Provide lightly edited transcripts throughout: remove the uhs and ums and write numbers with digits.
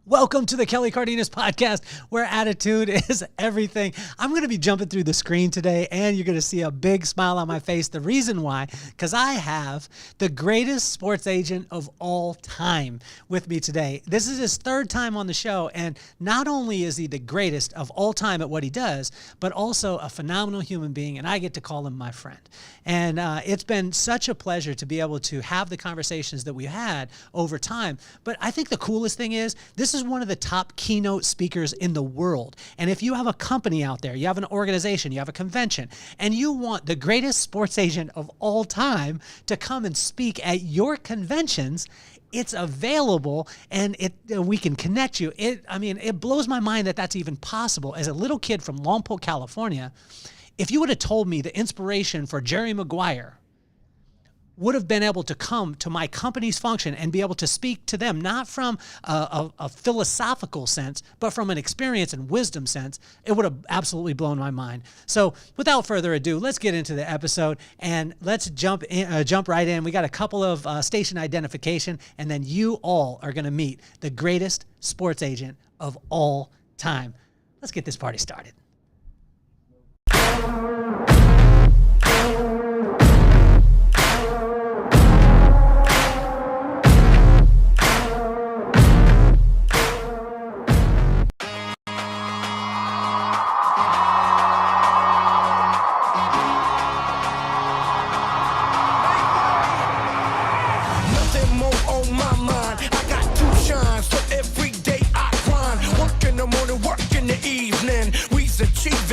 Welcome to the Kelly Cardenas Podcast, where attitude is everything. I'm going to be jumping through the screen today, and you're going to see a big smile on my face. The reason why, because I have the greatest sports agent of all time with me today. This is his third time on the show, and not only is he the greatest of all time at what he does, but also a phenomenal human being, and I get to call him my friend. And it's been such a pleasure to be able to have the conversations that we had over time. But I think the coolest thing is, this is one of the top keynote speakers in the world. And if you have a company out there, you have an organization, you have a convention, and you want the greatest sports agent of all time to come and speak at your conventions, it's available, and we can connect you. It blows my mind that that's even possible. As a little kid from Lompoc, California, if you would have told me the inspiration for Jerry Maguire would have been able to come to my company's function and be able to speak to them, not from a philosophical sense, but from an experience and wisdom sense, it would have absolutely blown my mind. So without further ado, let's get into the episode, and let's jump right in. We got a couple of station identification, and then you all are going to meet the greatest sports agent of all time. Let's get this party started.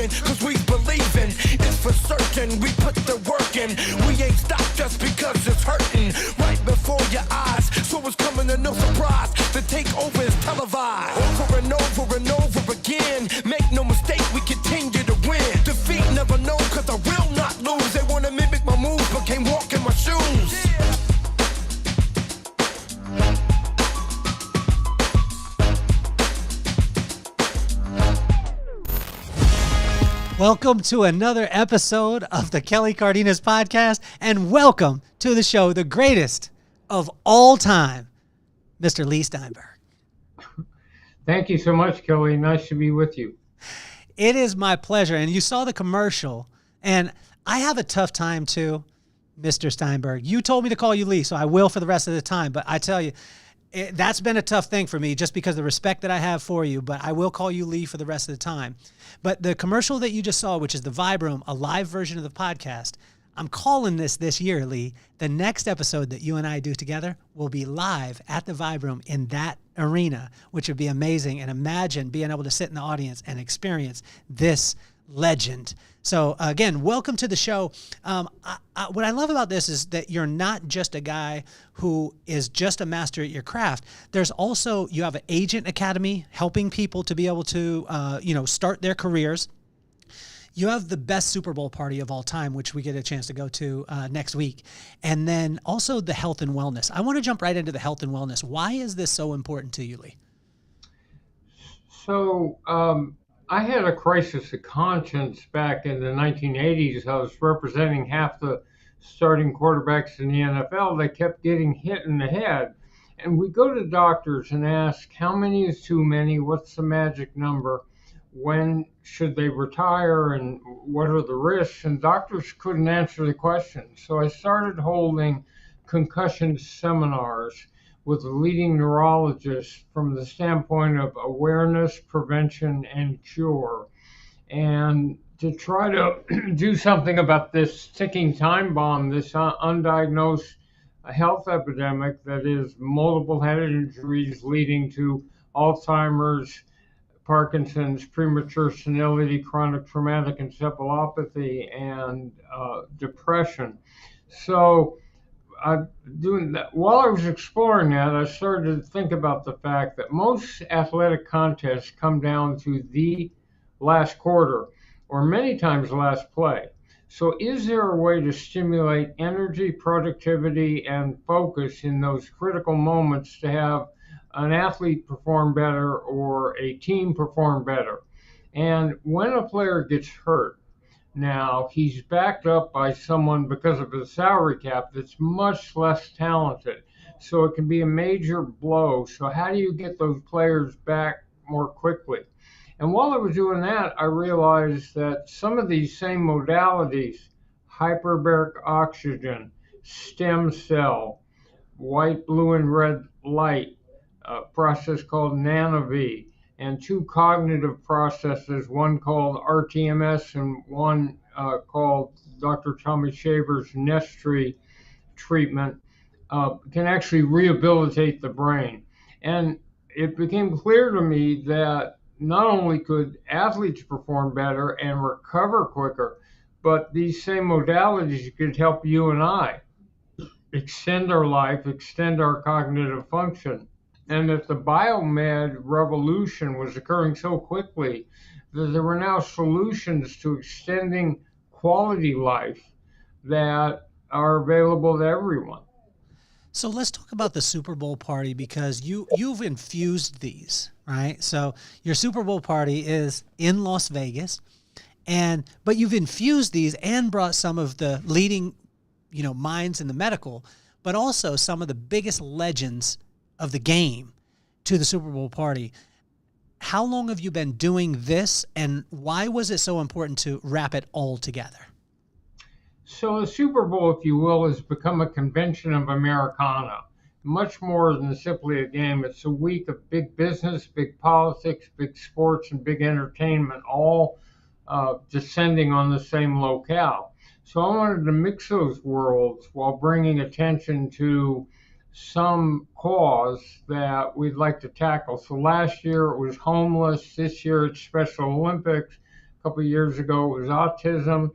Cause we believe in it's for certain. We put the work in. We ain't stopped just because it's hurting right before your eyes. So it's coming to no surprise. The takeover is televised over and over and over again. Make no mistake, we continue to win. Defeat never known, cause I will not lose. They wanna mimic my moves, but can't walk in my shoes. Welcome to another episode of the Kelly Cardenas Podcast, and welcome to the show, the greatest of all time, Mr. Leigh Steinberg. Thank you so much, Kelly. Nice to be with you. It is my pleasure, and you saw the commercial, and I have a tough time too, Mr. Steinberg. You told me to call you Leigh, so I will for the rest of the time, but I tell you, that's been a tough thing for me just because of the respect that I have for you, but I will call you Leigh for the rest of the time. But the commercial that you just saw, which is the Vibe Room, a live version of the podcast, I'm calling this year, Leigh. The next episode that you and I do together will be live at the Vibe Room in that arena, which would be amazing. And imagine being able to sit in the audience and experience this legend. So again, welcome to the show. What I love about this is that you're not just a guy who is just a master at your craft. There's also, you have an agent academy helping people to be able to, start their careers. You have the best Super Bowl party of all time, which we get a chance to go to next week. And then also the health and wellness. I want to jump right into the health and wellness. Why is this so important to you, Leigh? So, I had a crisis of conscience back in the 1980s. I was representing half the starting quarterbacks in the NFL. They kept getting hit in the head. And we go to doctors and ask, how many is too many? What's the magic number? When should they retire? And what are the risks? And doctors couldn't answer the question. So I started holding concussion seminars with leading neurologists from the standpoint of awareness, prevention, and cure. And to try to do something about this ticking time bomb, this undiagnosed health epidemic that is multiple head injuries leading to Alzheimer's, Parkinson's, premature senility, chronic traumatic encephalopathy, and depression. So doing that, while I was exploring that, I started to think about the fact that most athletic contests come down to the last quarter, or many times the last play. So is there a way to stimulate energy, productivity, and focus in those critical moments to have an athlete perform better or a team perform better? And when a player gets hurt, now he's backed up by someone because of his salary cap that's much less talented. So it can be a major blow. So how do you get those players back more quickly? And while I was doing that, I realized that some of these same modalities, hyperbaric oxygen, stem cell, white, blue, and red light, a process called NanoV, and two cognitive processes, one called RTMS and one called Dr. Tommy Shaver's Nestry treatment, can actually rehabilitate the brain. And it became clear to me that not only could athletes perform better and recover quicker, but these same modalities could help you and I extend our life, extend our cognitive function. And that the biomed revolution was occurring so quickly that there were now solutions to extending quality life that are available to everyone. So let's talk about the Super Bowl party, because you've infused these, right? So your Super Bowl party is in Las Vegas, but you've infused these and brought some of the leading, minds in the medical, but also some of the biggest legends of the game to the Super Bowl party. How long have you been doing this, and why was it so important to wrap it all together? So the Super Bowl, if you will, has become a convention of Americana, much more than simply a game. It's a week of big business, big politics, big sports, and big entertainment, all descending on the same locale. So I wanted to mix those worlds while bringing attention to some cause that we'd like to tackle. So last year it was homeless. This year it's Special Olympics. A couple of years ago it was autism.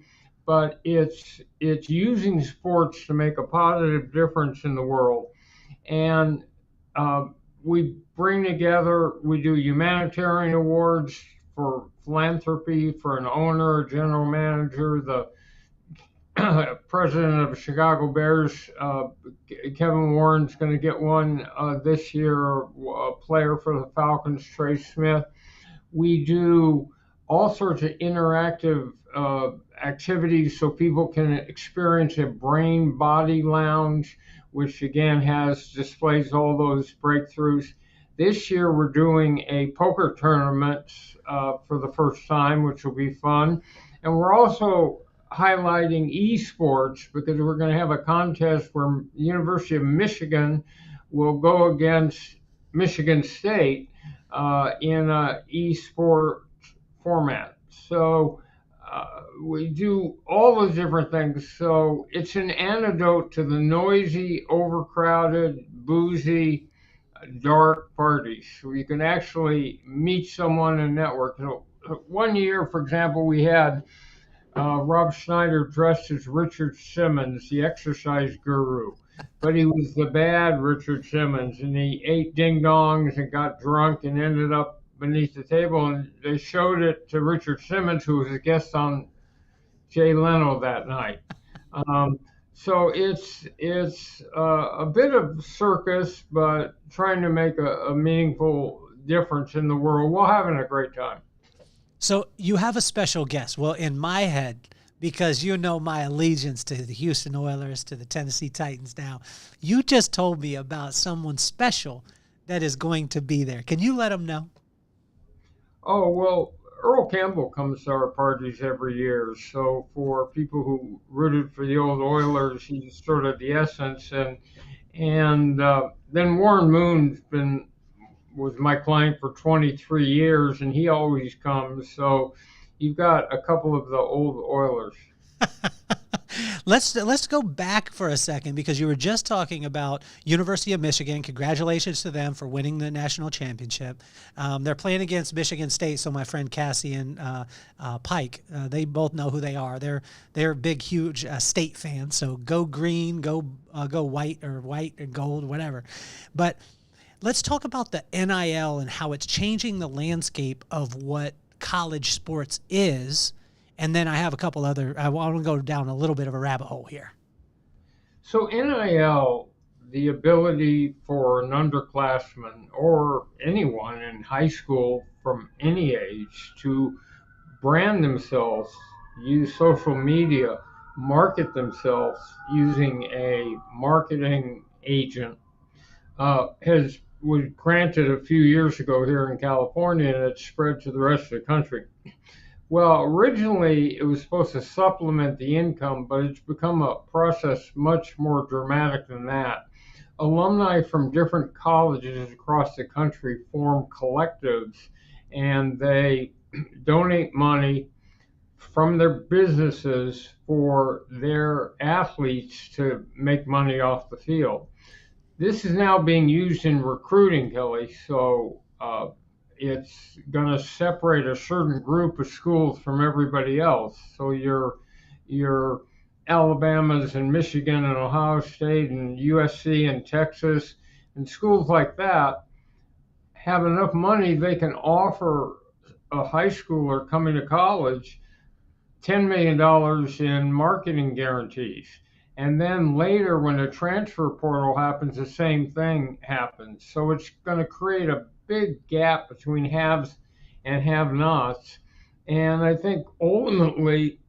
But it's using sports to make a positive difference in the world. And we bring together, we do humanitarian awards for philanthropy for an owner, a general manager, the president of the Chicago Bears, Kevin Warren's going to get one this year, a player for the Falcons, Trey Smith. We do all sorts of interactive activities so people can experience a brain body lounge, which again displays all those breakthroughs. This year we're doing a poker tournament for the first time, which will be fun. And we're also highlighting esports because we're going to have a contest where the University of Michigan will go against Michigan State in an esport format. So we do all those different things. So it's an antidote to the noisy, overcrowded, boozy, dark parties where you can actually meet someone and network. So one year, for example, we had Rob Schneider dressed as Richard Simmons, the exercise guru. But he was the bad Richard Simmons, and he ate ding-dongs and got drunk and ended up beneath the table. And they showed it to Richard Simmons, who was a guest on Jay Leno that night. So it's a bit of circus, but trying to make a meaningful difference in the world while having a great time. So you have a special guest. Well, in my head, because you know my allegiance to the Houston Oilers, to the Tennessee Titans now, you just told me about someone special that is going to be there. Can you let them know? Oh, well, Earl Campbell comes to our parties every year. So for people who rooted for the old Oilers, he's sort of the essence. And then Warren Moon's was my client for 23 years, and he always comes. So you've got a couple of the old Oilers. Let's go back for a second, because you were just talking about University of Michigan. Congratulations to them for winning the national championship. They're playing against Michigan State, so my friend Cassie and Pike, they both know who they are. They're big, huge state fans. So go green, go white or gold, whatever. But let's talk about the N.I.L. and how it's changing the landscape of what college sports is. And then I have a couple other, I want to go down a little bit of a rabbit hole here. So NIL, the ability for an underclassman or anyone in high school from any age to brand themselves, use social media, market themselves using a marketing agent, was granted a few years ago here in California, and it's spread to the rest of the country. Well, originally it was supposed to supplement the income, but it's become a process much more dramatic than that. Alumni from different colleges across the country form collectives, and they donate money from their businesses for their athletes to make money off the field. This is now being used in recruiting, Kelly. So it's going to separate a certain group of schools from everybody else. So your Alabamas and Michigan and Ohio State and USC and Texas and schools like that have enough money they can offer a high schooler coming to college $10 million in marketing guarantees. And then later, when the transfer portal happens, the same thing happens. So it's going to create a big gap between haves and have-nots. And I think ultimately,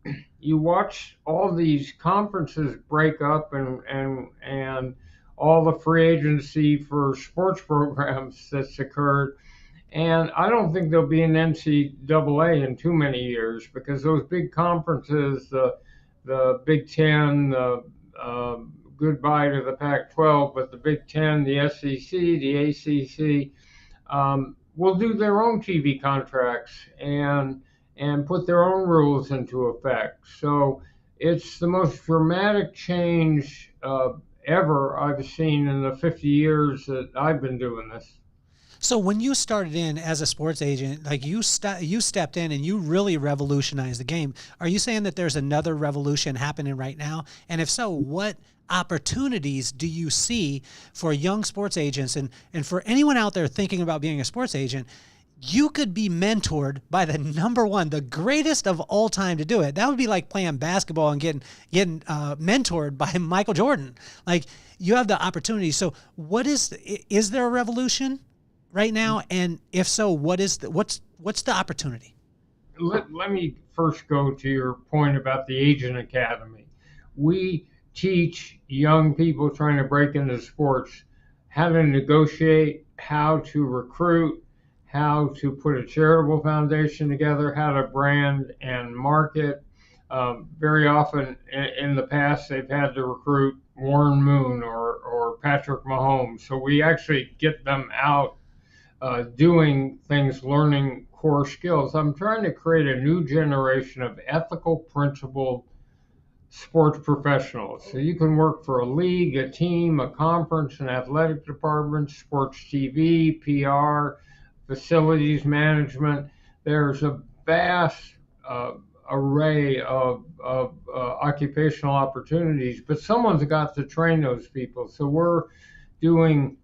you watch all these conferences break up and all the free agency for sports programs that's occurred. And I don't think there'll be an NCAA in too many years, because those big conferences, the Big Ten, goodbye to the Pac-12, but the Big Ten, the SEC, the ACC, will do their own TV contracts and put their own rules into effect. So it's the most dramatic change ever I've seen in the 50 years that I've been doing this. So when you started in as a sports agent, like you stepped in and you really revolutionized the game. Are you saying that there's another revolution happening right now? And if so, what opportunities do you see for young sports agents and for anyone out there thinking about being a sports agent? You could be mentored by the number one, the greatest of all time to do it. That would be like playing basketball and getting mentored by Michael Jordan. Like, you have the opportunity. So is there a revolution right now? And if so, what's the opportunity? Let me first go to your point about the Agent Academy. We teach young people trying to break into sports how to negotiate, how to recruit, how to put a charitable foundation together, how to brand and market. Very often in the past, they've had to recruit Warren Moon or Patrick Mahomes. So we actually get them out doing things, learning core skills. I'm trying to create a new generation of ethical, principled sports professionals. So you can work for a league, a team, a conference, an athletic department, sports TV, PR, facilities management. There's a vast array of occupational opportunities, but someone's got to train those people. So we're doing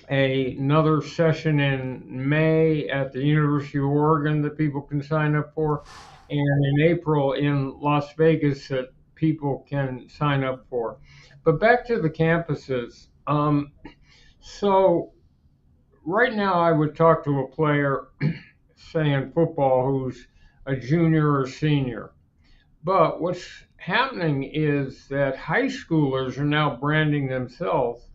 another session in May at the University of Oregon that people can sign up for, and in April in Las Vegas that people can sign up for. But back to the campuses. So right now I would talk to a player, say in football, who's a junior or senior. But what's happening is that high schoolers are now branding themselves,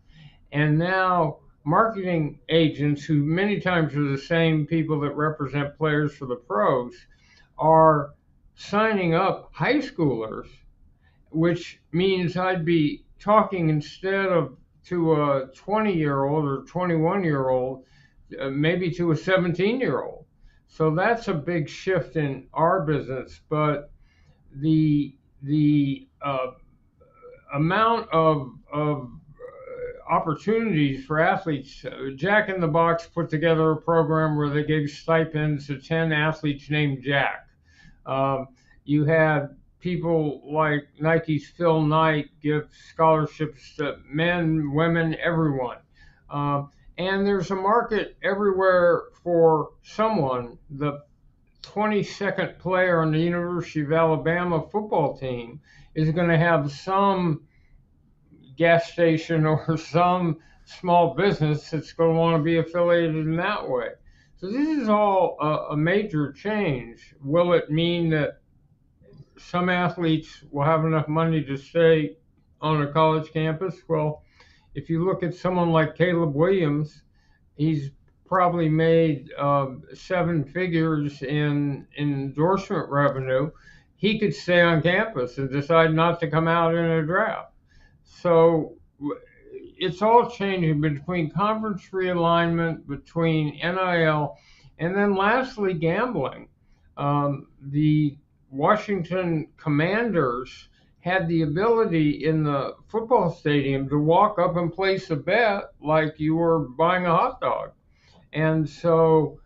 and now marketing agents, who many times are the same people that represent players for the pros, are signing up high schoolers, which means I'd be talking instead of to a 20-year-old or 21-year-old, maybe to a 17-year-old. So that's a big shift in our business. But the amount of opportunities for athletes. Jack in the Box put together a program where they gave stipends to 10 athletes named Jack. You had people like Nike's Phil Knight give scholarships to men, women, everyone. And there's a market everywhere for someone. The 22nd player on the University of Alabama football team is going to have some gas station or some small business that's going to want to be affiliated in that way. So this is all a major change. Will it mean that some athletes will have enough money to stay on a college campus? Well, If you look at someone like Caleb Williams, he's probably made 7 figures in endorsement revenue. He could stay on campus and decide not to come out in a draft. So it's all changing between conference realignment, between NIL, and then lastly, gambling. The Washington Commanders had the ability in the football stadium to walk up and place a bet like you were buying a hot dog. And so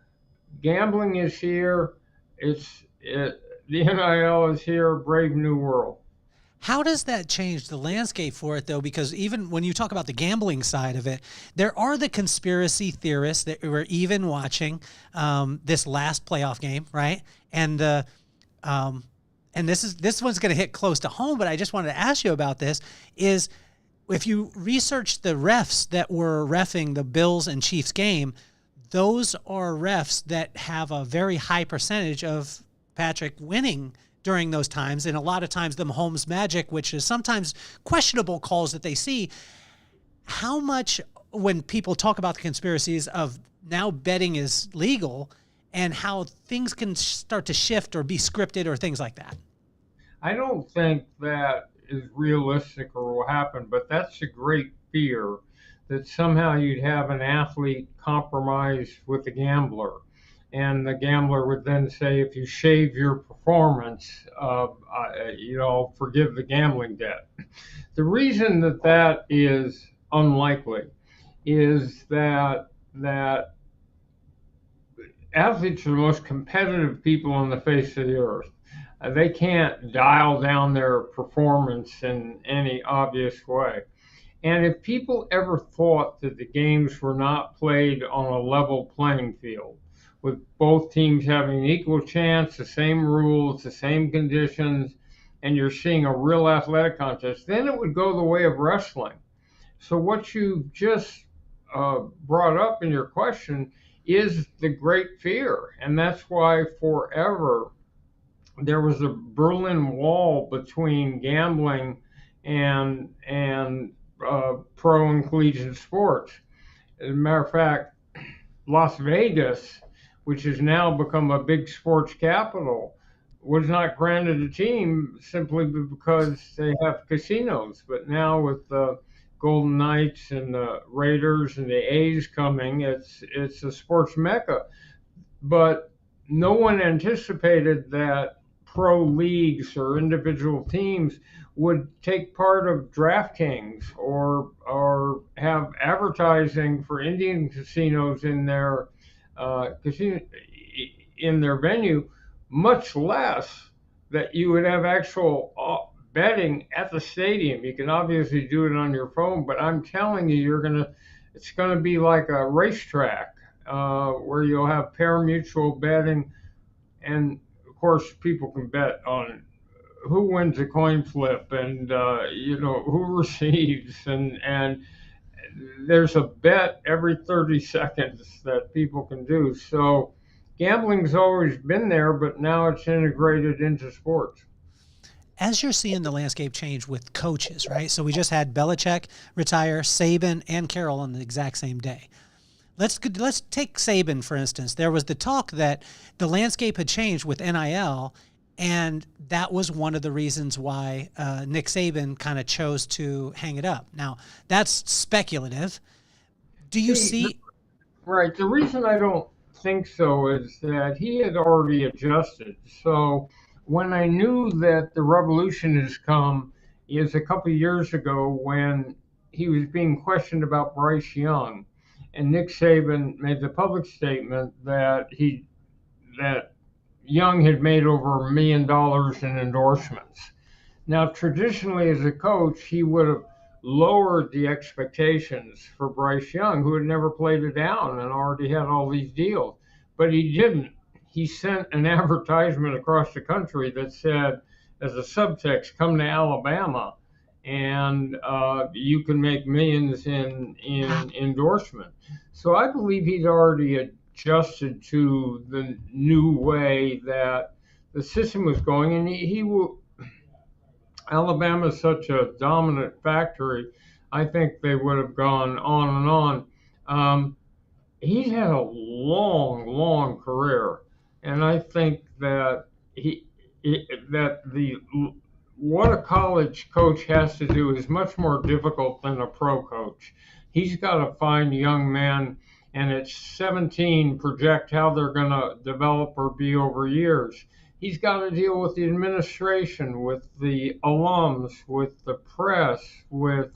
gambling is here. The NIL is here, brave new world. How does that change the landscape for it, though? Because even when you talk about the gambling side of it, there are the conspiracy theorists that were even watching this last playoff game, right? And this one's going to hit close to home, but I just wanted to ask you about this. Is if you research the refs that were reffing the Bills and Chiefs game, those are refs that have a very high percentage of Patrick winning during those times, and a lot of times the Mahomes magic, which is sometimes questionable calls that they see. How much, when people talk about the conspiracies of now betting is legal and how things can start to shift or be scripted or things like that? I don't think that is realistic or will happen, but that's a great fear, that somehow you'd have an athlete compromise with a gambler. And the gambler would then say, if you shave your performance, forgive the gambling debt. The reason that is unlikely is that athletes are the most competitive people on the face of the earth. They can't dial down their performance in any obvious way. And if people ever thought that the games were not played on a level playing field, with both teams having an equal chance, the same rules, the same conditions, and you're seeing a real athletic contest, then it would go the way of wrestling. So what you just brought up in your question is the great fear. And that's why forever there was a Berlin Wall between gambling and pro and collegiate sports. As a matter of fact, Las Vegas, which has now become a big sports capital, was not granted a team simply because they have casinos. But now with the Golden Knights and the Raiders and the A's coming, it's a sports mecca. But no one anticipated that pro leagues or individual teams would take part of DraftKings or have advertising for Indian casinos in their venue, much less that you would have actual betting at the stadium. You can obviously do it on your phone, but I'm telling you, it's gonna be like a racetrack where you'll have pari-mutuel betting, and of course people can bet on who wins a coin flip and who receives, and there's a bet every 30 seconds that people can do. So gambling's always been there, but now it's integrated into sports. As you're seeing the landscape change with coaches, right? So we just had Belichick retire, Saban and Carroll on the exact same day. Let's take Saban, for instance. There was the talk that the landscape had changed with NIL, and that was one of the reasons why Nick Saban kind of chose to hang it up. Now, that's speculative. Do you see? Right. The reason I don't think so is that he had already adjusted. So when I knew that the revolution has come is a couple of years ago when he was being questioned about Bryce Young, and Nick Saban made the public statement that Young had made over $1 million in endorsements. Now, traditionally as a coach, he would have lowered the expectations for Bryce Young, who had never played it down and already had all these deals. But he didn't. He sent an advertisement across the country that said, as a subtext, come to Alabama and you can make millions in endorsement. So I believe he'd already adjusted to the new way that the system was going, and he will. Alabama is such a dominant factory. I think they would have gone on and on. He's had a long, long career, and I think that that the what a college coach has to do is much more difficult than a pro coach. He's got to find young men, and at 17 project how they're going to develop or be over years. He's got to deal with the administration, with the alums, with the press, with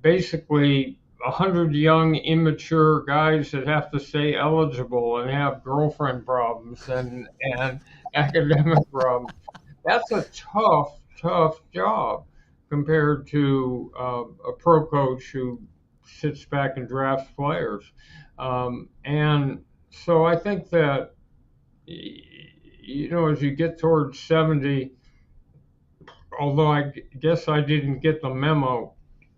basically 100 young, immature guys that have to stay eligible and have girlfriend problems and academic problems. That's a tough, tough job compared to a pro coach who sits back and drafts players. And so I think that, as you get towards 70, although I guess I didn't get the memo,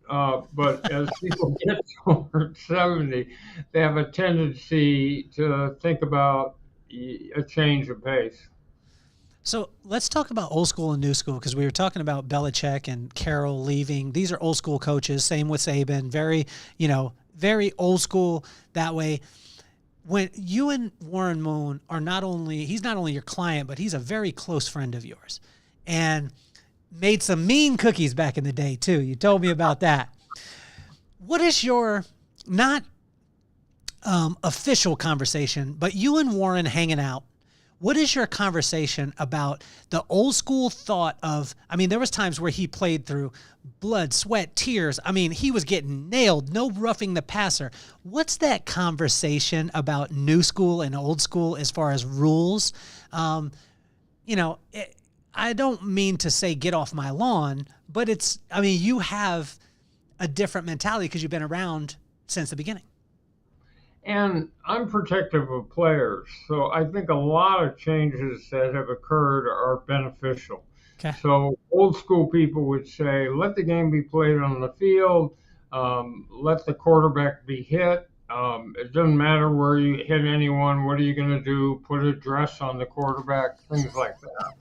but as people get towards 70, they have a tendency to think about a change of pace. So let's talk about old school and new school, because we were talking about Belichick and Carroll leaving. These are old school coaches. Same with Saban. Very old school that way. When you and Warren Moon are he's not only your client, but he's a very close friend of yours, and made some mean cookies back in the day too. You told me about that. What is your not official conversation, but you and Warren hanging out? What is your conversation about the old school thought of, there was times where he played through blood, sweat, tears. He was getting nailed, no roughing the passer. What's that conversation about new school and old school as far as rules? I don't mean to say get off my lawn, but you have a different mentality because you've been around since the beginning. And I'm protective of players, so I think a lot of changes that have occurred are beneficial. Okay. So old school people would say, let the game be played on the field, let the quarterback be hit. It doesn't matter where you hit anyone. What are you going to do? Put a dress on the quarterback, things like that.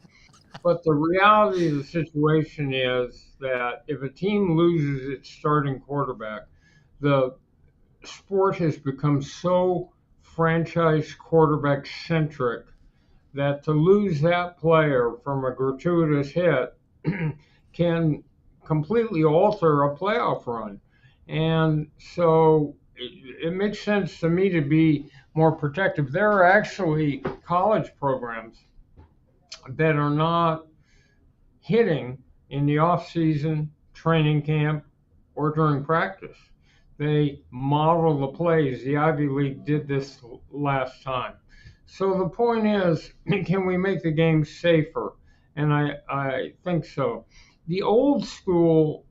But the reality of the situation is that if a team loses its starting quarterback, the sport has become so franchise quarterback centric that to lose that player from a gratuitous hit can completely alter a playoff run. And so it makes sense to me to be more protective. There are actually college programs that are not hitting in the off season, training camp, or during practice. They model the plays. The Ivy League did this last time. So the point is, can we make the game safer? And I think so. The old school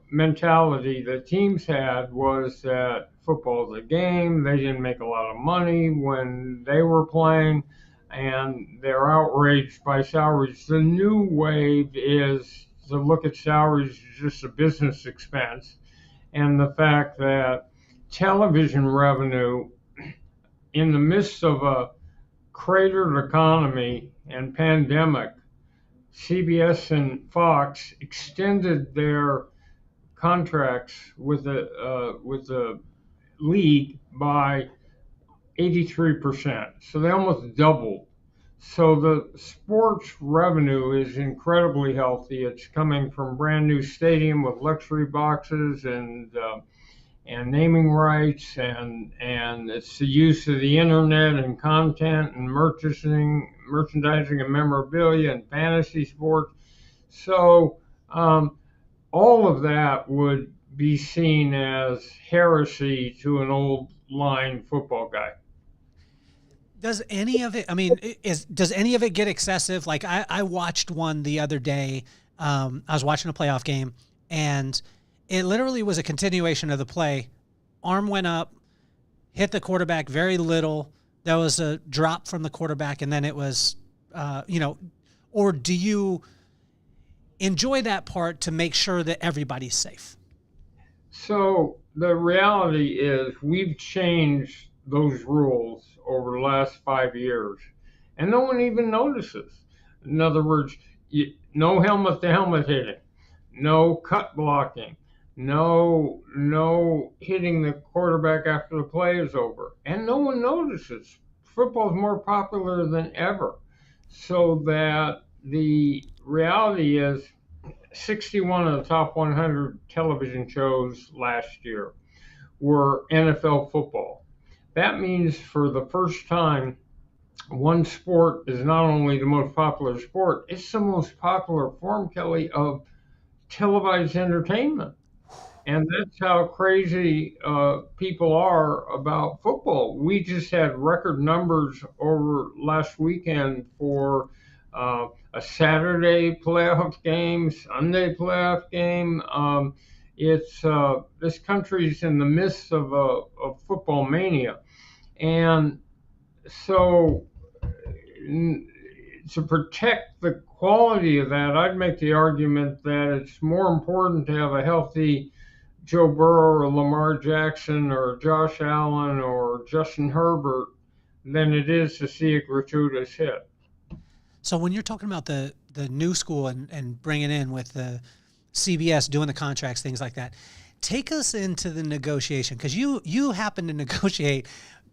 mentality that teams had was that football is a game. They didn't make a lot of money when they were playing, and they're outraged by salaries. The new wave is to look at salaries as just a business expense. And the fact that television revenue, in the midst of a cratered economy and pandemic, CBS and Fox extended their contracts with the league by 83%. So they almost doubled. So the sports revenue is incredibly healthy. It's coming from brand new stadium with luxury boxes and naming rights, and it's the use of the internet and content and merchandising and memorabilia and fantasy sports. So all of that would be seen as heresy to an old line football guy. Does any of it, does any of it get excessive? Like I watched one the other day. I was watching a playoff game, and it literally was a continuation of the play. Arm went up, hit the quarterback very little. There was a drop from the quarterback, and then it was, or do you enjoy that part to make sure that everybody's safe? So the reality is we've changed those rules over the last 5 years, and no one even notices. In other words, no helmet to helmet hitting, no cut blocking, no hitting the quarterback after the play is over, and no one notices. Football is more popular than ever, so that the reality is 61 of the top 100 television shows last year were NFL football. That means for the first time, one sport is not only the most popular sport, it's the most popular form, Kelly, of televised entertainment. And that's how crazy people are about football. We just had record numbers over last weekend for a Saturday playoff game, Sunday playoff game. It's this country's in the midst of a football mania, and so to protect the quality of that, I'd make the argument that it's more important to have a healthy Joe Burrow or Lamar Jackson or Josh Allen or Justin Herbert than it is to see a gratuitous hit. So when you're talking about the new school and bringing in with the CBS doing the contracts, things like that, take us into the negotiation, because you happen to negotiate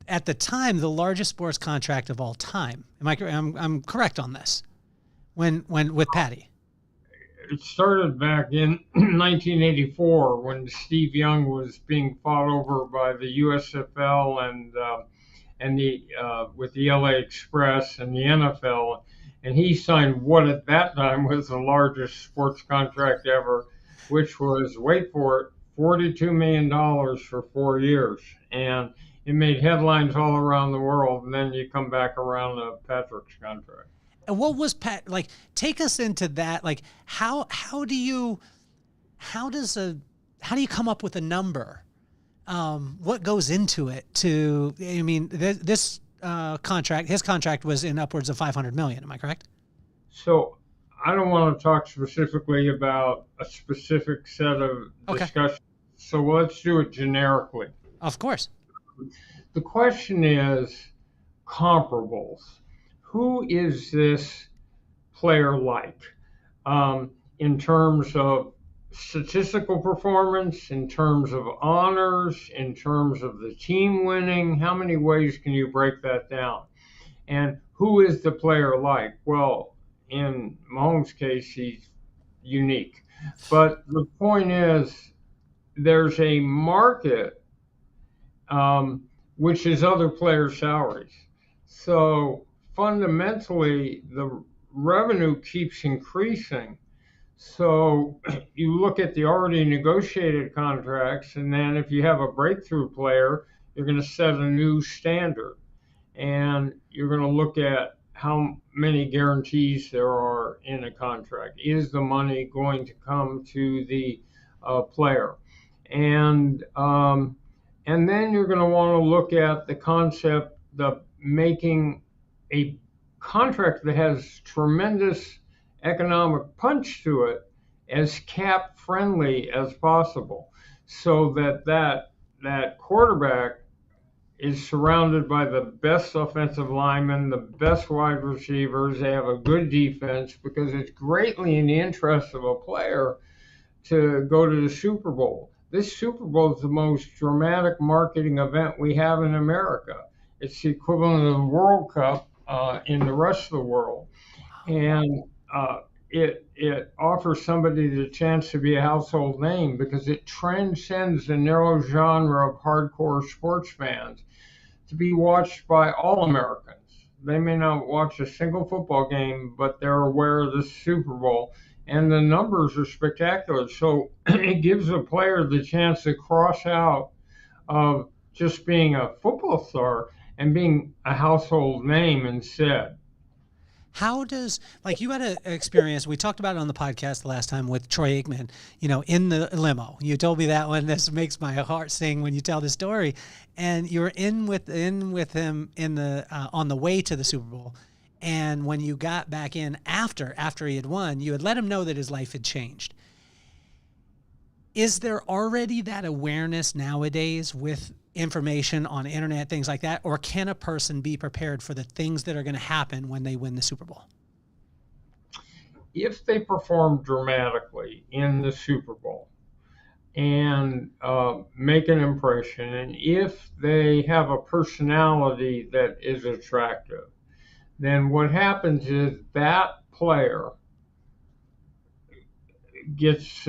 at the time the largest sports contract of all time. I'm correct on this? When with Patty. It started back in 1984 when Steve Young was being fought over by the USFL and the with the LA Express and the NFL, and he signed what at that time was the largest sports contract ever, which was, wait for it, $42 million for 4 years, and it made headlines all around the world. And then you come back around to Patrick's contract. And what was Pat like? Take us into that. Like, how do you come up with a number? What goes into it? This contract, his contract was in upwards of $500 million. Am I correct? So I don't want to talk specifically about a specific set of discussions. So let's do it generically. Of course. The question is comparables. Who is this player like in terms of statistical performance, in terms of honors, in terms of the team winning? How many ways can you break that down? And who is the player like? Well, in Mahomes' case, he's unique. But the point is, there's a market which is other players' salaries. So fundamentally, the revenue keeps increasing. So you look at the already negotiated contracts, and then if you have a breakthrough player, you're going to set a new standard. And you're going to look at how many guarantees there are in a contract. Is the money going to come to the player? And then you're going to want to look at the concept of making a contract that has tremendous economic punch to it as cap friendly as possible, so that quarterback is surrounded by the best offensive linemen, the best wide receivers. They have a good defense, because it's greatly in the interest of a player to go to the Super Bowl. This Super Bowl is the most dramatic marketing event we have in America. It's the equivalent of the World Cup in the rest of the world. And it offers somebody the chance to be a household name, because it transcends the narrow genre of hardcore sports fans to be watched by all Americans. They may not watch a single football game, but they're aware of the Super Bowl. And the numbers are spectacular. So it gives a player the chance to cross out of just being a football star and being a household name instead. How does, like, you had an experience, we talked about it on the podcast the last time with Troy Aikman, in the limo. You told me that one. This makes my heart sing when you tell the story. And you were in with him in the on the way to the Super Bowl. And when you got back in after he had won, you had let him know that his life had changed. Is there already that awareness nowadays with information on internet, things like that? Or can a person be prepared for the things that are going to happen when they win the Super Bowl? if they perform dramatically in the Super Bowl and make an impression, and if they have a personality that is attractive, then what happens is that player gets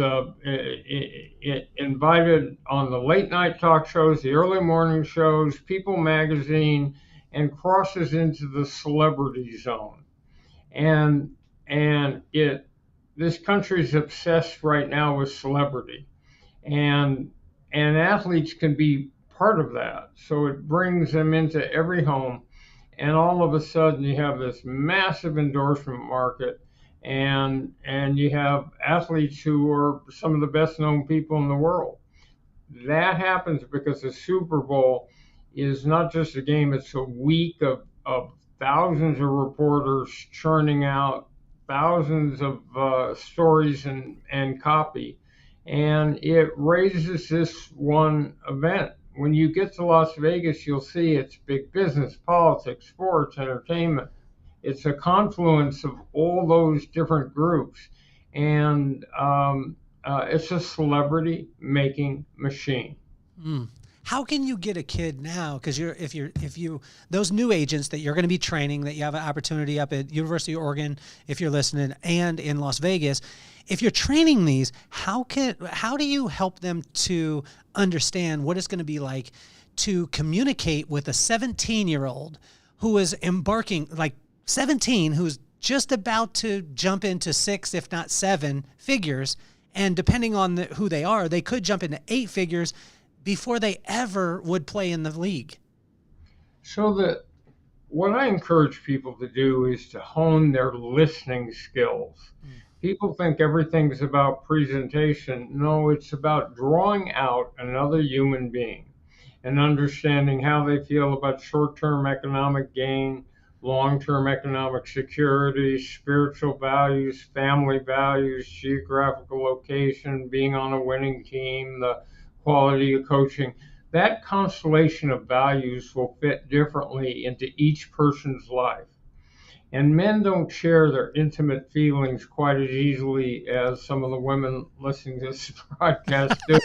invited on the late night talk shows, the early morning shows, People magazine, and crosses into the celebrity zone. And this country is obsessed right now with celebrity, and athletes can be part of that. So it brings them into every home, and all of a sudden you have this massive endorsement market, and you have athletes who are some of the best known people in the world. That happens because the Super Bowl is not just a game, it's a week of thousands of reporters churning out thousands of stories and copy, and it raises this one event. When you get to Las Vegas, you'll see it's big business, politics, sports, entertainment. It's a confluence of all those different groups, and it's a celebrity making machine. How can you get a kid now? Because if you those new agents that you're going to be training, that you have an opportunity up at University of Oregon, if you're listening, and in Las Vegas, if you're training these, how do you help them to understand what it's going to be like to communicate with a 17-year-old who is embarking, like 17, who's just about to jump into 6, if not 7 figures, and depending on who they are, they could jump into 8 figures before they ever would play in the league? So what I encourage people to do is to hone their listening skills. People think everything's about presentation. No, it's about drawing out another human being and understanding how they feel about short-term economic gain, long-term economic security, spiritual values, family values, geographical location, being on a winning team, the quality of coaching. That constellation of values will fit differently into each person's life. And men don't share their intimate feelings quite as easily as some of the women listening to this podcast do.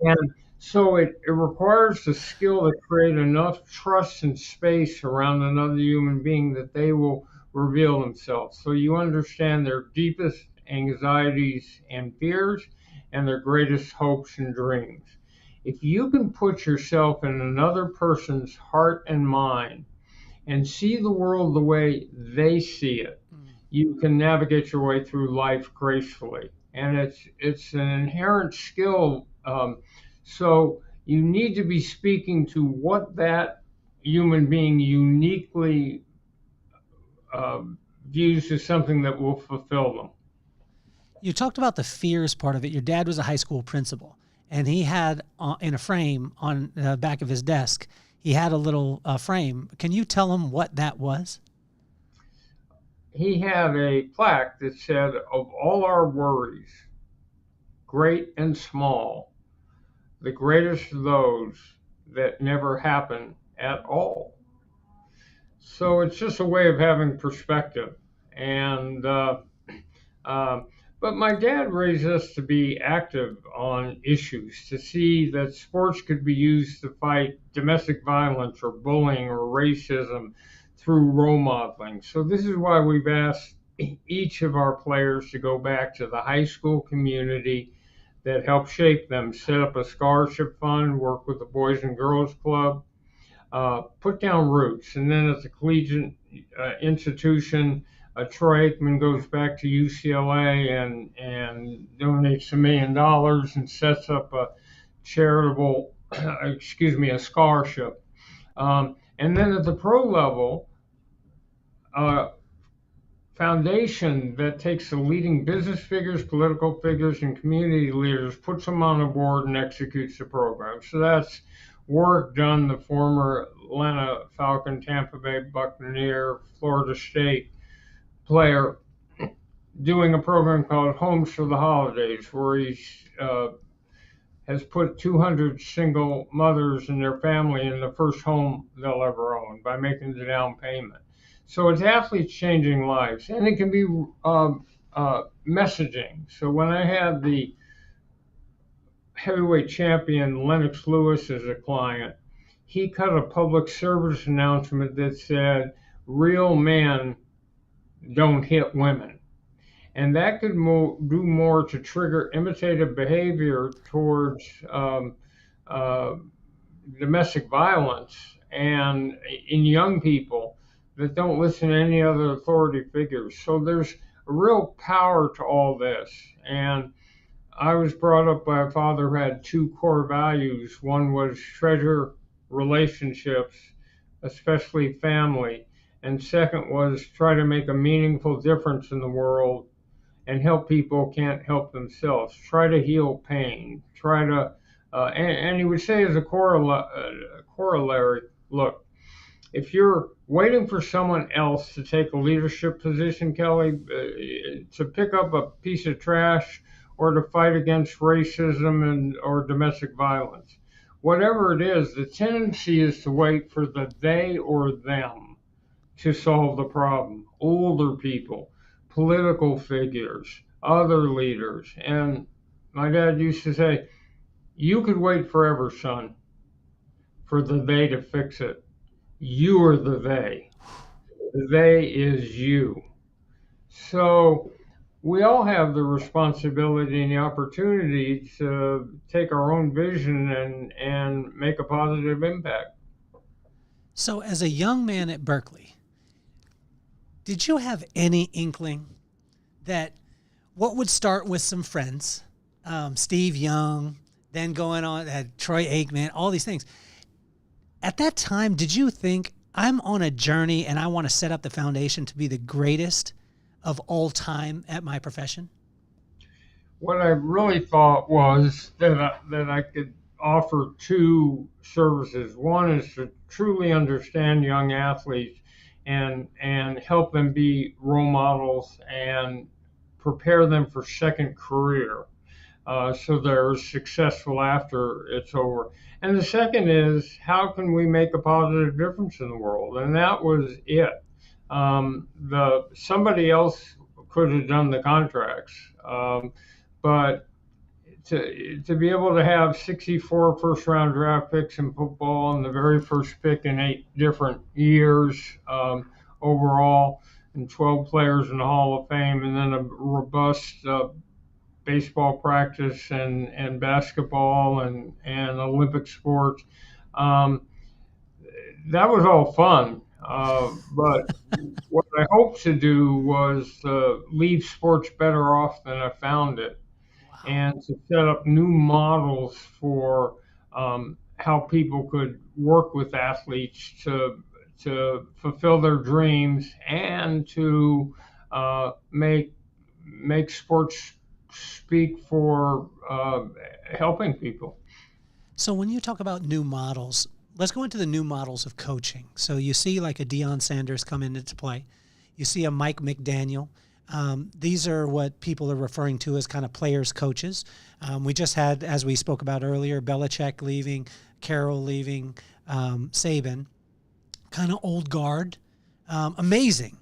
And so it requires the skill to create enough trust and space around another human being that they will reveal themselves. So you understand their deepest anxieties and fears and their greatest hopes and dreams. If you can put yourself in another person's heart and mind and see the world the way they see it, you can navigate your way through life gracefully. And it's an inherent skill. So you need to be speaking to what that human being uniquely views as something that will fulfill them. You talked about the fears part of it. Your dad was a high school principal, and he had in a frame on the back of his desk, he had a little frame. Can you tell him what that was? He had a plaque that said, "Of all our worries, great and small, the greatest are those that never happen at all." So it's just a way of having perspective. And but my dad raised us to be active on issues, to see that sports could be used to fight domestic violence or bullying or racism through role modeling. So this is why we've asked each of our players to go back to the high school community that helped shape them, set up a scholarship fund, work with the Boys and Girls Club, put down roots. And then at the collegiate institution, Troy Aikman goes back to UCLA and donates $1 million and sets up a charitable, a scholarship. And then at the pro level, foundation that takes the leading business figures, political figures, and community leaders, puts them on a board and executes the program. So that's work done, the former Atlanta Falcon, Tampa Bay Buccaneer, Florida State player, doing a program called Homes for the Holidays, where he has put 200 single mothers and their family in the first home they'll ever own by making the down payment. So it's athletes changing lives, and it can be messaging. So when I had the heavyweight champion Lennox Lewis as a client, he cut a public service announcement that said, "Real men don't hit women." And that could do more to trigger imitative behavior towards uh, domestic violence and in young people that don't listen to any other authority figures. So there's a real power to all this. And I was brought up by a father who had two core values. One was treasure relationships, especially family. And second was try to make a meaningful difference in the world and help people who can't help themselves. Try to heal pain. Try to, and he would say as a corollary, look, if you're waiting for someone else to take a leadership position, Kelly, to pick up a piece of trash or to fight against racism and or domestic violence, whatever it is, the tendency is to wait for the they or them to solve the problem. Older people, political figures, other leaders. And my dad used to say, you could wait forever, son, for the they to fix it. You are the they. The they is you. So we all have the responsibility and the opportunity to take our own vision and make a positive impact. So as a young man at Berkeley, did you have any inkling that what would start with some friends, Steve Young, then going on, had Troy Aikman, all these things. At that time, did you think, I'm on a journey and I want to set up the foundation to be the greatest of all time at my profession? What I really thought was that I could offer two services. One is to truly understand young athletes and help them be role models and prepare them for second career, so they're successful after it's over. And the second is, how can we make a positive difference in the world? And that was it. Somebody else could have done the contracts, but to be able to have 64 first-round draft picks in football and the very first pick in 8 different years overall, and 12 players in the Hall of Fame, and then a robust baseball practice and basketball and Olympic sports. That was all fun. But what I hoped to do was leave sports better off than I found it, and to set up new models for how people could work with athletes to fulfill their dreams and to make sports speak for helping people. So when you talk about new models, let's go into the new models of coaching. So you see like a Deion Sanders come into play. You see a Mike McDaniel. These are what people are referring to as kind of players coaches. We just had, as we spoke about earlier, Belichick leaving, Carroll leaving, Saban, kind of old guard. Amazing.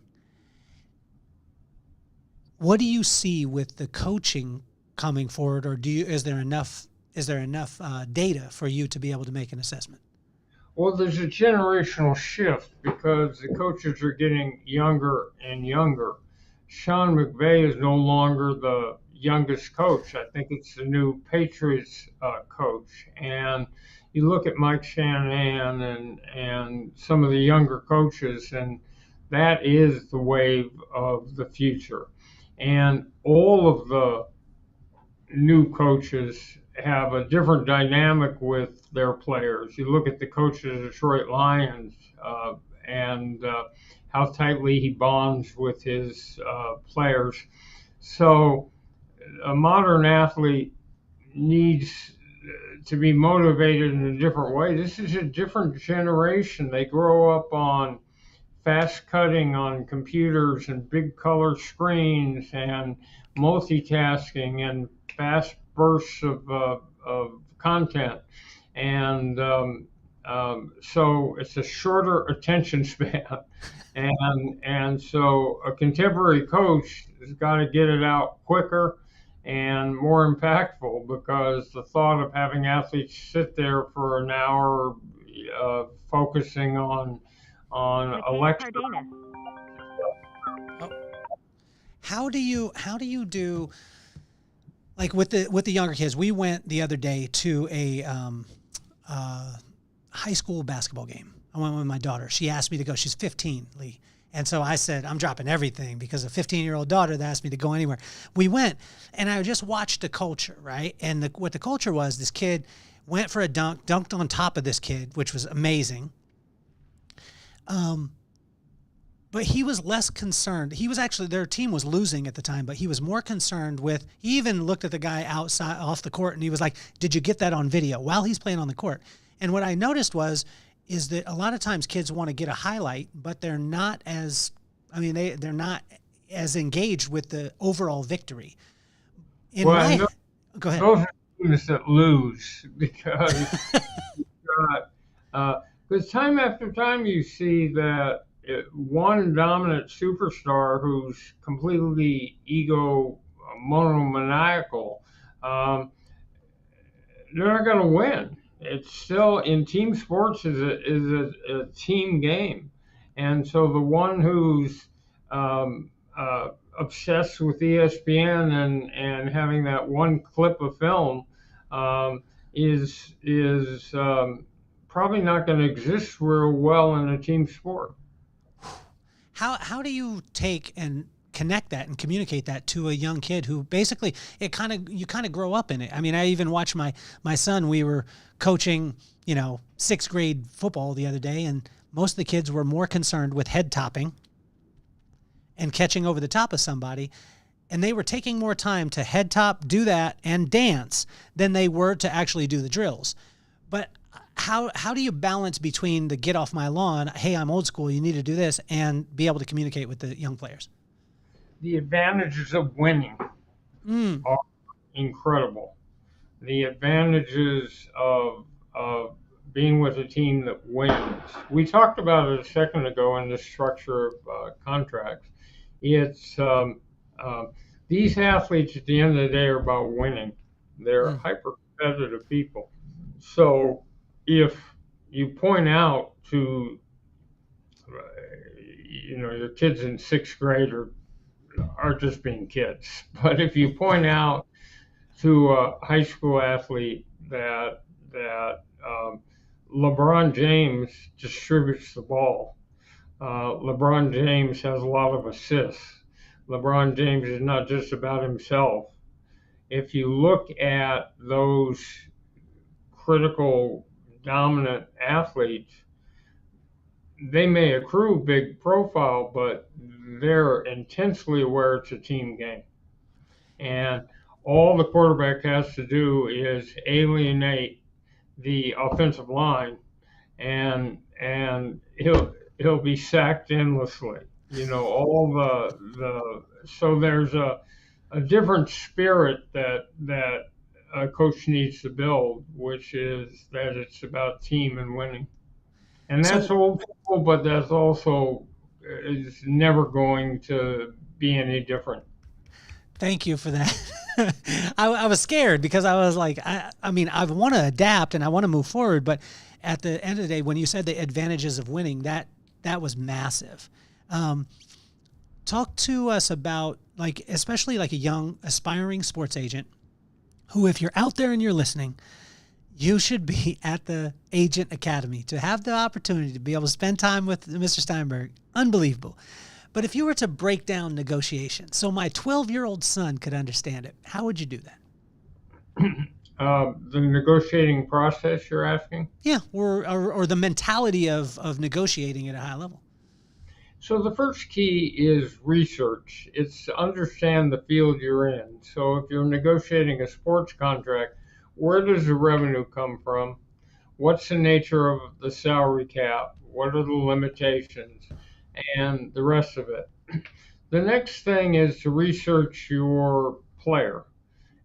What do you see with the coaching coming forward, or is there enough data for you to be able to make an assessment? Well, there's a generational shift because the coaches are getting younger and younger. Sean McVay is no longer the youngest coach. I think it's the new Patriots coach. And you look at Mike Shanahan and some of the younger coaches, and that is the wave of the future. And all of the new coaches have a different dynamic with their players. You look at the coach of the Detroit Lions and how tightly he bonds with his players. So a modern athlete needs to be motivated in a different way. This is a different generation. They grow up on fast cutting on computers and big color screens and multitasking and fast bursts of content. And So it's a shorter attention span, and so a contemporary coach has got to get it out quicker and more impactful, because the thought of having athletes sit there for an hour focusing on a lecture. How do you do, like with the younger kids? We went the other day to a high school basketball game. I went with my daughter. She asked me to go. She's 15, Leigh. And so I said, I'm dropping everything, because a 15-year-old daughter that asked me to go anywhere. We went, and I just watched the culture, right? And what the culture was, this kid went for a dunk, dunked on top of this kid, which was amazing. But he was less concerned. He was actually, their team was losing at the time, but he was more concerned with, he even looked at the guy outside off the court, and he was like, did you get that on video, while he's playing on the court? And what I noticed is that a lot of times kids want to get a highlight, but they're not as, they're not as engaged with the overall victory. Go ahead. Those are teams that lose, because because time after time you see that one dominant superstar who's completely monomaniacal, they're not going to win. It's still, in team sports, is a team game, and so the one who's obsessed with ESPN and having that one clip of film is probably not going to exist real well in a team sport. How do you take and connect that and communicate that to a young kid who basically you kind of grow up in it? I mean, I even watched my son. We were coaching, 6th grade football the other day, and most of the kids were more concerned with head topping and catching over the top of somebody, and they were taking more time to head top, do that, and dance than they were to actually do the drills. But how do you balance between the get off my lawn, hey, I'm old school, you need to do this, and be able to communicate with the young players? The advantages of winning are incredible. The advantages of being with a team that wins. We talked about it a second ago in the structure of contracts. It's these athletes at the end of the day are about winning. They're hyper competitive people. So if you point out to your kids in 6th grade are just being kids, but if you point out to a high school athlete that LeBron James distributes the ball, LeBron James has a lot of assists, LeBron James is not just about himself. If you look at those critical dominant athletes, they may accrue big profile, but they're intensely aware it's a team game. And all the quarterback has to do is alienate the offensive line, and he'll be sacked endlessly. So there's a different spirit that a coach needs to build, which is that it's about team and winning. And that's old school, but that's also is never going to be any different. Thank you for that. I was scared, because I was like, I want to adapt and I want to move forward, but at the end of the day, when you said the advantages of winning, that was massive. Talk to us about, especially a young aspiring sports agent who, if you're out there and you're listening, you should be at the Agent Academy to have the opportunity to be able to spend time with Mr. Steinberg. Unbelievable. But if you were to break down negotiation, so my 12-year-old son could understand it, how would you do that? The negotiating process, you're asking? Yeah, or the mentality of negotiating at a high level. So the first key is research. It's to understand the field you're in. So if you're negotiating a sports contract, where does the revenue come from? What's the nature of the salary cap? What are the limitations? And the rest of it. The next thing is to research your player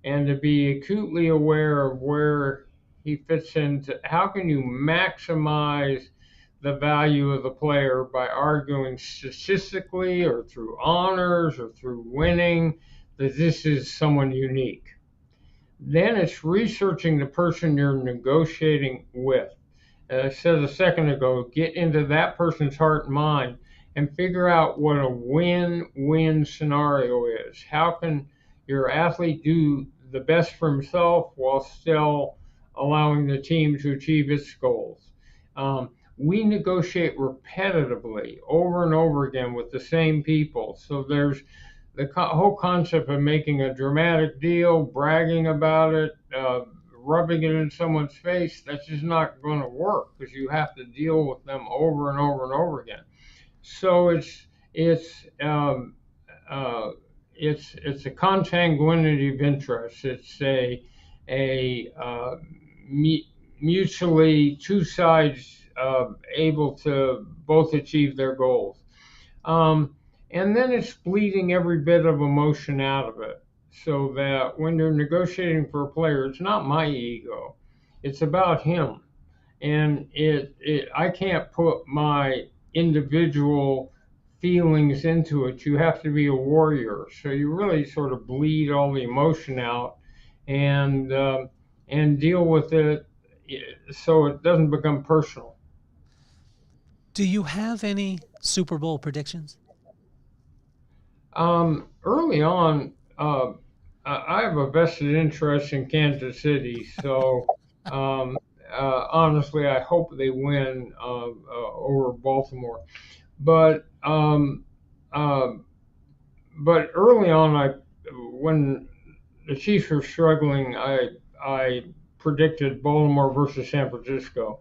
and to be acutely aware of where he fits into how can you maximize the value of the player by arguing statistically or through honors or through winning that this is someone unique. Then it's researching the person you're negotiating with. As I said a second ago, get into that person's heart and mind and figure out what a win-win scenario is. How can your athlete do the best for himself while still allowing the team to achieve its goals? We negotiate repetitively over and over again with the same people. So there's the whole concept of making a dramatic deal, bragging about it, rubbing it in someone's face. That's just not going to work because you have to deal with them over and over and over again. So it's a consanguinity of interest. It's a mutually two sides able to both achieve their goals. And then it's bleeding every bit of emotion out of it so that when you're negotiating for a player, it's not my ego, it's about him. And I can't put my individual feelings into it. You have to be a warrior. So you really sort of bleed all the emotion out and deal with it so it doesn't become personal. Do you have any Super Bowl predictions? Early on, I have a vested interest in Kansas City, so honestly, I hope they win over Baltimore. But early on, when the Chiefs were struggling, I predicted Baltimore versus San Francisco,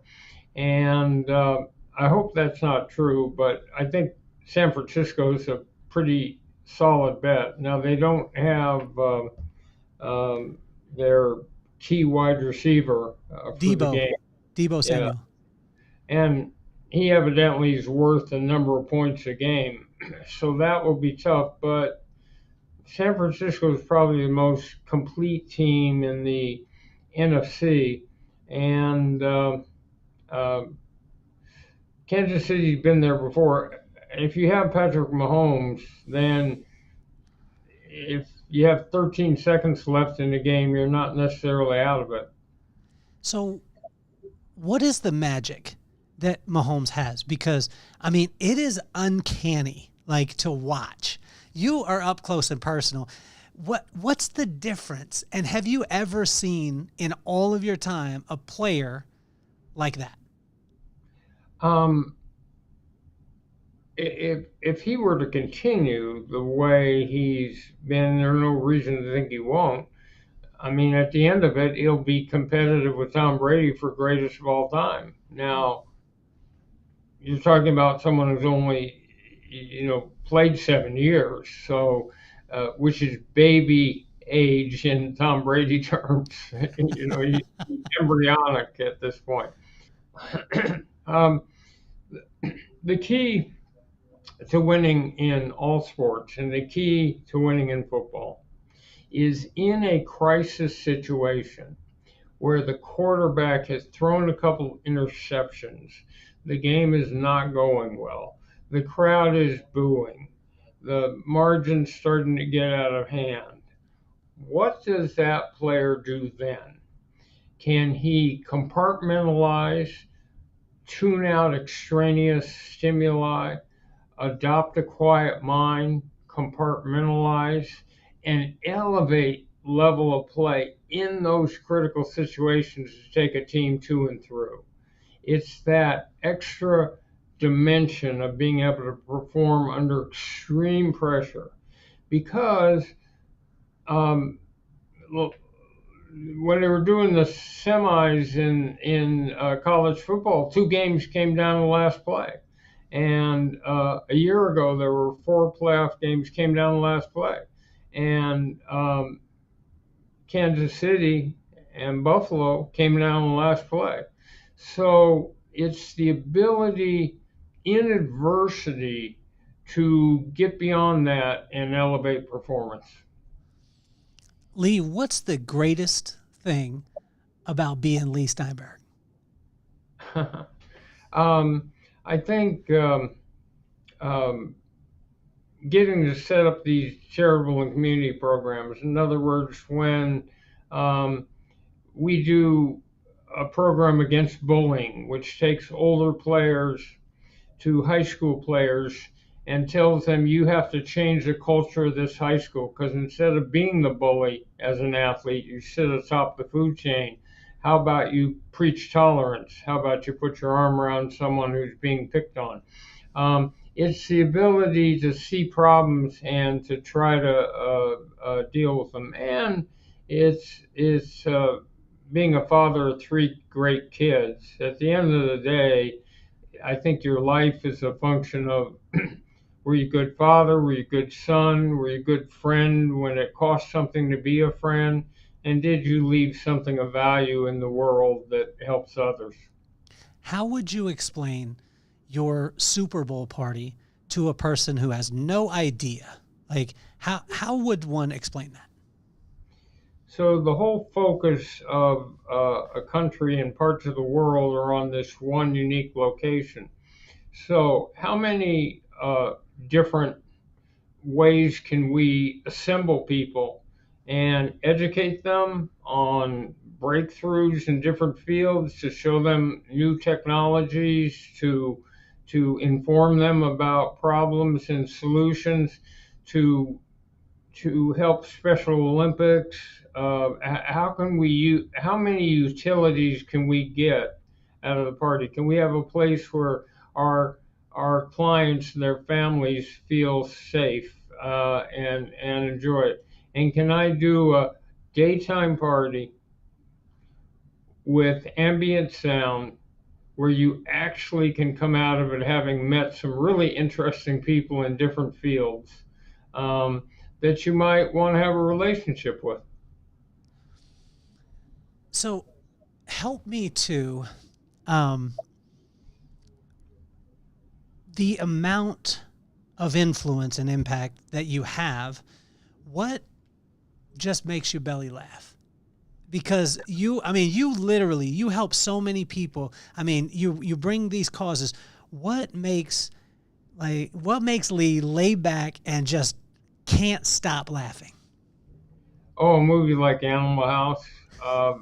and I hope that's not true. But I think San Francisco is a pretty solid bet. Now they don't have their key wide receiver for the game. Deebo Samuel. And he evidently is worth a number of points a game. So that will be tough. But San Francisco is probably the most complete team in the NFC. And Kansas City's been there before. If you have Patrick Mahomes, then if you have 13 seconds left in the game, you're not necessarily out of it. So what is the magic that Mahomes has? Because, I mean, it is uncanny, like, to watch. You are up close and personal. What's the difference? And have you ever seen in all of your time a player like that? If he were to continue the way he's been, there's no reason to think he won't. I mean, at the end of it, he'll be competitive with Tom Brady for greatest of all time. Now, you're talking about someone who's only, played 7 years, so which is baby age in Tom Brady terms. He's embryonic at this point. The key to winning in all sports and the key to winning in football is in a crisis situation where the quarterback has thrown a couple interceptions, the game is not going well, the crowd is booing, the margin's starting to get out of hand. What does that player do then? Can he compartmentalize, tune out extraneous stimuli, adopt a quiet mind, compartmentalize, and elevate level of play in those critical situations to take a team to and through? It's that extra dimension of being able to perform under extreme pressure. Because when they were doing the semis in college football, 2 games came down to the last play. And a year ago, there were 4 playoff games came down to the last play. And Kansas City and Buffalo came down to the last play. So it's the ability in adversity to get beyond that and elevate performance. Leigh, what's the greatest thing about being Leigh Steinberg? I think um, getting to set up these charitable and community programs. In other words, when um, we do a program against bullying, which takes older players to high school players and tells them you have to change the culture of this high school, because instead of being the bully as an athlete, you sit atop the food chain. How about you preach tolerance? How about you put your arm around someone who's being picked on? It's the ability to see problems and to try to deal with them. And it's being a father of three great kids. At the end of the day, I think your life is a function of were you a good father? Were you a good son? Were you a good friend when it cost something to be a friend? And did you leave something of value in the world that helps others? How would you explain your Super Bowl party to a person who has no idea? Like, how would one explain that? So the whole focus of a country and parts of the world are on this one unique location. So how many different ways can we assemble people and educate them on breakthroughs in different fields, to show them new technologies, to inform them about problems and solutions, to help Special Olympics? How can we use, how many utilities can we get out of the party? Can we have a place where our clients and their families feel safe and enjoy it? And can I do a daytime party with ambient sound where you actually can come out of it having met some really interesting people in different fields um, that you might want to have a relationship with? So help me to um, the amount of influence and impact that you have. What just makes you belly laugh? Because you literally, you help so many people. I mean, you bring these causes. What makes Leigh lay back and just can't stop laughing? Oh, a movie like Animal House. I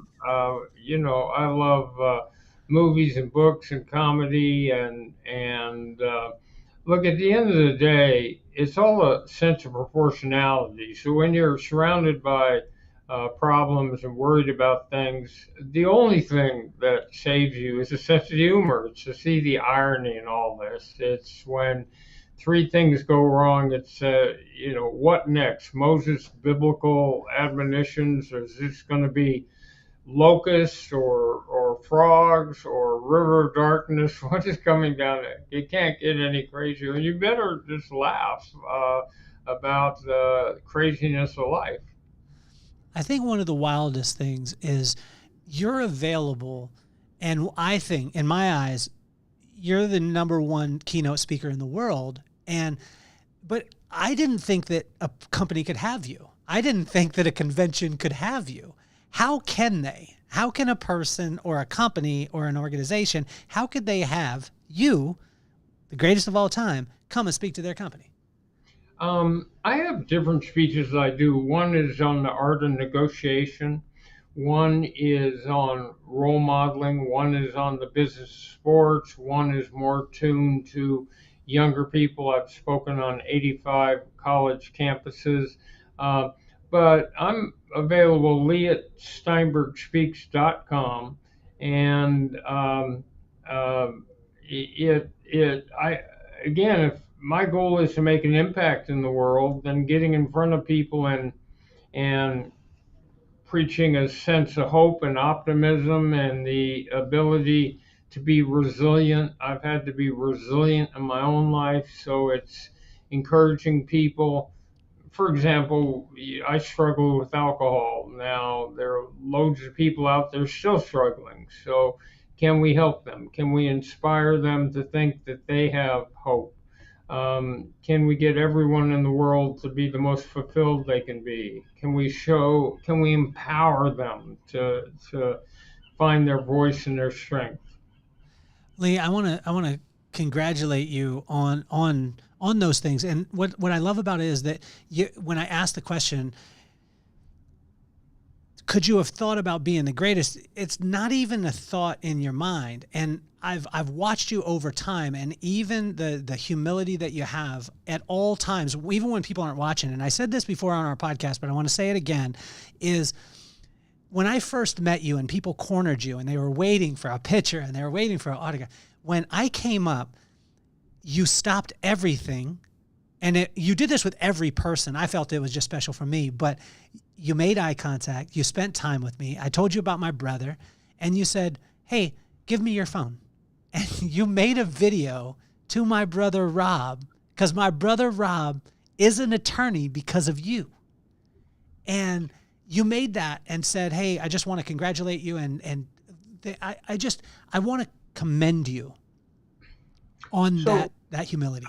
love movies and books and comedy and look. At the end of the day, it's all a sense of proportionality. So when you're surrounded by problems and worried about things, the only thing that saves you is a sense of humor. It's to see the irony in all this. It's when three things go wrong. It's what next? Moses' biblical admonitions, or is this going to be locusts or frogs or river of darkness? What is coming down there? You can't get any crazier. You better just laugh about the craziness of life. I think one of the wildest things is you're available, and I think, in my eyes, you're the number one keynote speaker in the world. But I didn't think that a company could have you. I didn't think that a convention could have you. How can they? How can a person or a company or an organization, how could they have you, the greatest of all time, come and speak to their company? I have different speeches I do. One is on the art of negotiation. One is on role modeling. One is on the business of sports. One is more tuned to younger people. I've spoken on 85 college campuses. But I'm available, Leigh at steinbergspeaks.com. And again, if my goal is to make an impact in the world, then getting in front of people and preaching a sense of hope and optimism and the ability to be resilient. I've had to be resilient in my own life, so it's encouraging people. For example, I struggle with alcohol. Now, there are loads of people out there still struggling. So, can we help them? Can we inspire them to think that they have hope? Can we get everyone in the world to be the most fulfilled they can be? Can we empower them find their voice and their strength. Leigh, I want to congratulate you on those things. And what I love about it is that when I asked the question, could you have thought about being the greatest? It's not even a thought in your mind. And I've watched you over time, and even the humility that you have at all times, even when people aren't watching. And I said this before on our podcast, but I want to say it again, is when I first met you and people cornered you and they were waiting for a picture and they were waiting for an autograph, when I came up, you stopped everything. And you did this with every person. I felt it was just special for me, but you made eye contact. You spent time with me. I told you about my brother, and you said, hey, give me your phone. And you made a video to my brother, Rob, because my brother, Rob, is an attorney because of you. And you made that and said, hey, I just want to congratulate you. I want to commend you on that humility.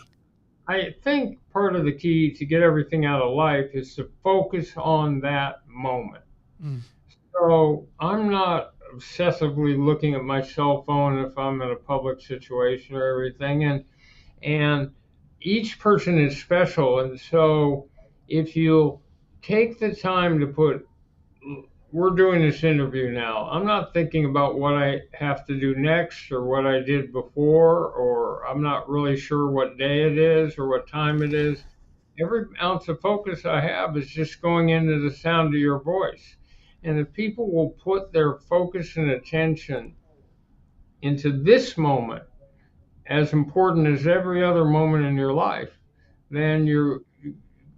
I think part of the key to get everything out of life is to focus on that moment. So I'm not obsessively looking at my cell phone if I'm in a public situation or everything. And each person is special. And so if you take the time to we're doing this interview now. I'm not thinking about what I have to do next or what I did before, or I'm not really sure what day it is or what time it is. Every ounce of focus I have is just going into the sound of your voice. And if people will put their focus and attention into this moment, as important as every other moment in your life, then you're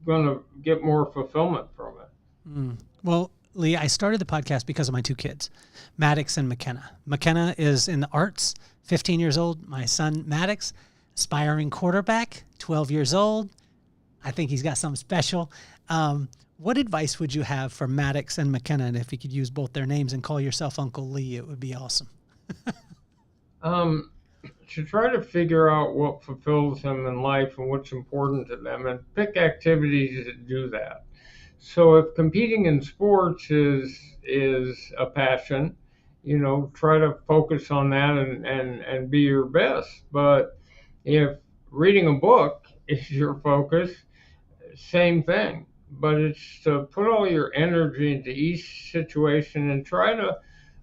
going to get more fulfillment from it. Well, Leigh, I started the podcast because of my two kids, Maddox and McKenna. McKenna is in the arts, 15 years old. My son, Maddox, aspiring quarterback, 12 years old. I think he's got something special. What advice would you have for Maddox and McKenna? And if you could use both their names and call yourself Uncle Leigh, it would be awesome. To try to figure out what fulfills them in life and what's important to them, and pick activities that do that. So if competing in sports is a passion, try to focus on that and be your best. But if reading a book is your focus, same thing. But it's to put all your energy into each situation and try to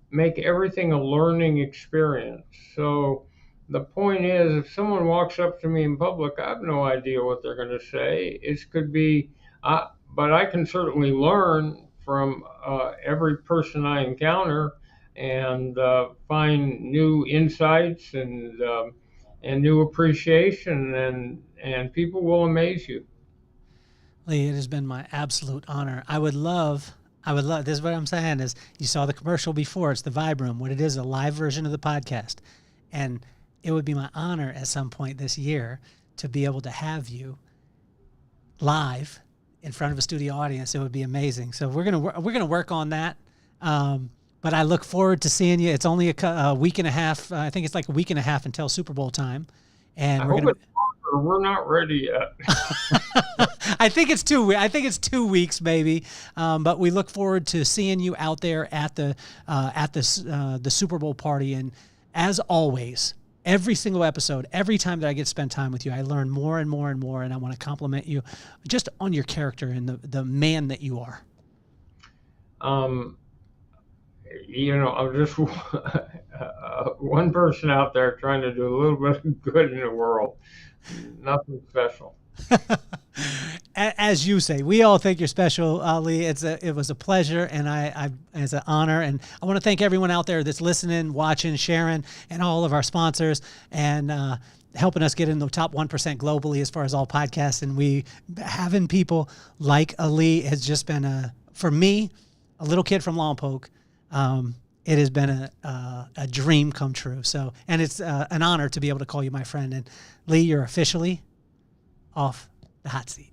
make everything a learning experience. So the point is, if someone walks up to me in public, I have no idea what they're going to say. It could be, but I can certainly learn from every person I encounter and find new insights and new appreciation, and people will amaze you. Leigh, it has been my absolute honor. I would love, this is what I'm saying is, you saw the commercial before, it's the Vibe Room, what it is, a live version of the podcast. And it would be my honor at some point this year to be able to have you live in front of a studio audience. It would be amazing. So we're gonna work on that. But I look forward to seeing you. It's only a week and a half. I think it's like a week and a half until Super Bowl time. And we're not ready yet. I think it's 2 weeks maybe. But we look forward to seeing you out there at the Super Bowl party. And as always, every single episode, every time that I get to spend time with you, I learn more and more and more. And I want to compliment you just on your character and the man that you are. I'm just one person out there trying to do a little bit of good in the world. Nothing special. As you say, we all think you're special, Leigh. It was a pleasure, and it's an honor. And I want to thank everyone out there that's listening, watching, sharing, and all of our sponsors, and helping us get in the top 1% globally as far as all podcasts. And having people like Leigh has just been for me, a little kid from Lompoc. It has been a dream come true. So, and it's an honor to be able to call you my friend. And Leigh, you're officially off the hot seat.